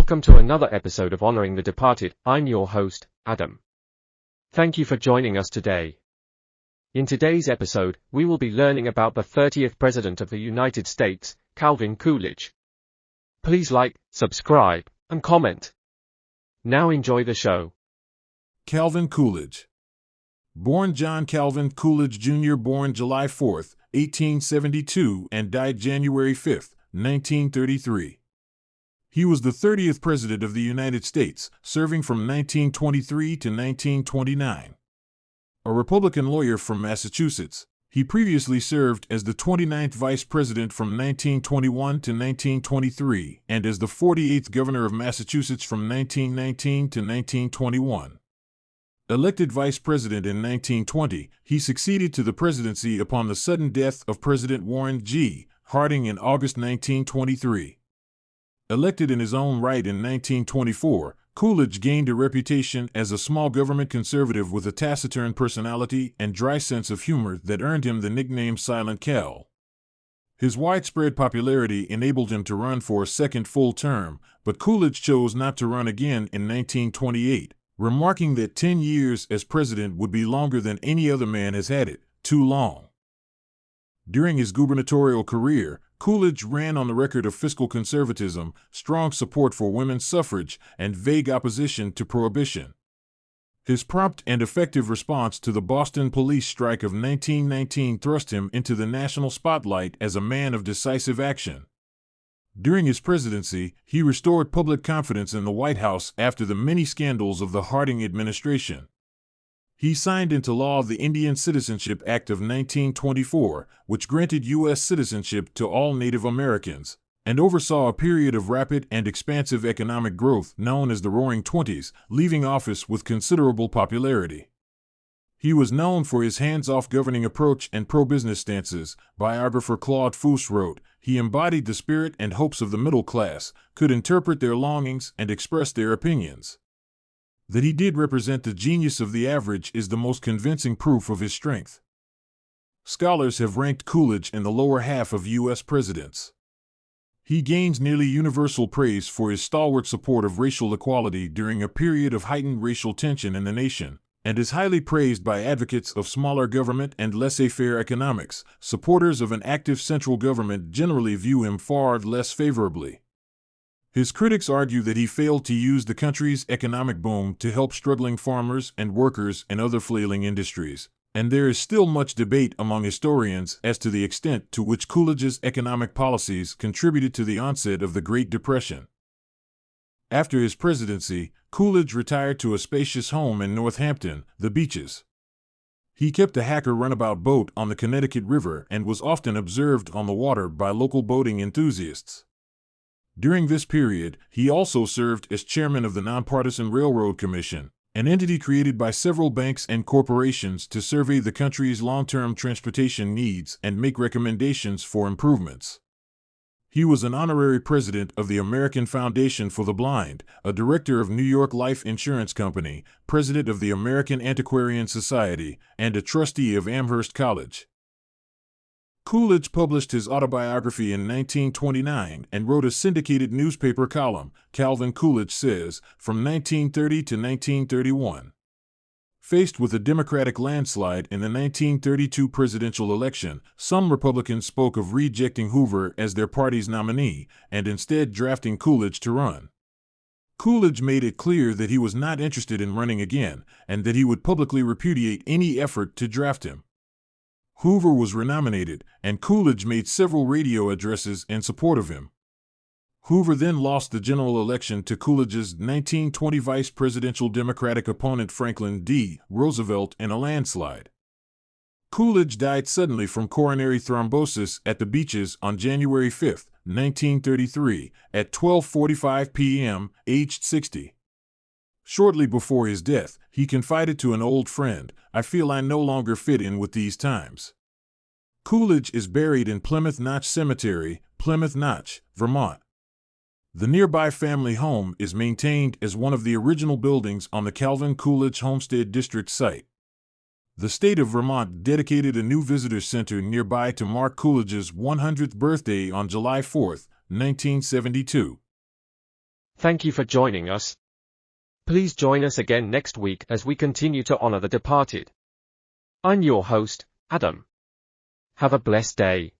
Welcome to another episode of Honoring the Departed. I'm your host, Adam. Thank you for joining us today. In today's episode, we will be learning about the 30th President of the United States, Calvin Coolidge. Please like, subscribe, and comment. Now enjoy the show. Calvin Coolidge. Born John Calvin Coolidge Jr., born July 4, 1872, and died January 5, 1933. He was the 30th President of the United States, serving from 1923 to 1929. A Republican lawyer from Massachusetts, he previously served as the 29th Vice President from 1921 to 1923 and as the 48th Governor of Massachusetts from 1919 to 1921. Elected Vice President in 1920, he succeeded to the presidency upon the sudden death of President Warren G. Harding in August 1923. Elected in his own right in 1924, Coolidge gained a reputation as a small government conservative with a taciturn personality and dry sense of humor that earned him the nickname Silent Cal. His widespread popularity enabled him to run for a second full term, but Coolidge chose not to run again in 1928, remarking that 10 years as president would be longer than any other man has had it, too long. During his gubernatorial career, Coolidge ran on the record of fiscal conservatism, strong support for women's suffrage, and vague opposition to prohibition. His prompt and effective response to the Boston police strike of 1919 thrust him into the national spotlight as a man of decisive action. During his presidency, he restored public confidence in the White House after the many scandals of the Harding administration. He signed into law the Indian Citizenship Act of 1924, which granted U.S. citizenship to all Native Americans, and oversaw a period of rapid and expansive economic growth known as the Roaring Twenties, leaving office with considerable popularity. He was known for his hands-off governing approach and pro-business stances. Biographer Claude Fouche wrote, "He embodied the spirit and hopes of the middle class, could interpret their longings and express their opinions. That he did represent the genius of the average is the most convincing proof of his strength." Scholars have ranked Coolidge in the lower half of U.S. presidents. He gains nearly universal praise for his stalwart support of racial equality during a period of heightened racial tension in the nation, and is highly praised by advocates of smaller government and laissez-faire economics. Supporters of an active central government generally view him far less favorably. His critics argue that he failed to use the country's economic boom to help struggling farmers and workers and other flailing industries, and there is still much debate among historians as to the extent to which Coolidge's economic policies contributed to the onset of the Great Depression. After his presidency, Coolidge retired to a spacious home in Northampton, the Beaches. He kept a Hacker runabout boat on the Connecticut River and was often observed on the water by local boating enthusiasts. During this period, he also served as chairman of the Nonpartisan Railroad Commission, an entity created by several banks and corporations to survey the country's long-term transportation needs and make recommendations for improvements. He was an honorary president of the American Foundation for the Blind, a director of New York Life Insurance Company, president of the American Antiquarian Society, and a trustee of Amherst College. Coolidge published his autobiography in 1929 and wrote a syndicated newspaper column, Calvin Coolidge Says, from 1930 to 1931. Faced with a Democratic landslide in the 1932 presidential election, some Republicans spoke of rejecting Hoover as their party's nominee and instead drafting Coolidge to run. Coolidge made it clear that he was not interested in running again and that he would publicly repudiate any effort to draft him. Hoover was renominated, and Coolidge made several radio addresses in support of him. Hoover then lost the general election to Coolidge's 1920 vice presidential Democratic opponent Franklin D. Roosevelt in a landslide. Coolidge died suddenly from coronary thrombosis at the Beaches on January 5, 1933, at 12:45 p.m., aged 60. Shortly before his death, he confided to an old friend, "I feel I no longer fit in with these times." Coolidge is buried in Plymouth Notch Cemetery, Plymouth Notch, Vermont. The nearby family home is maintained as one of the original buildings on the Calvin Coolidge Homestead District site. The state of Vermont dedicated a new visitor center nearby to mark Coolidge's 100th birthday on July 4, 1972. Thank you for joining us. Please join us again next week as we continue to honor the departed. I'm your host, Adam. Have a blessed day.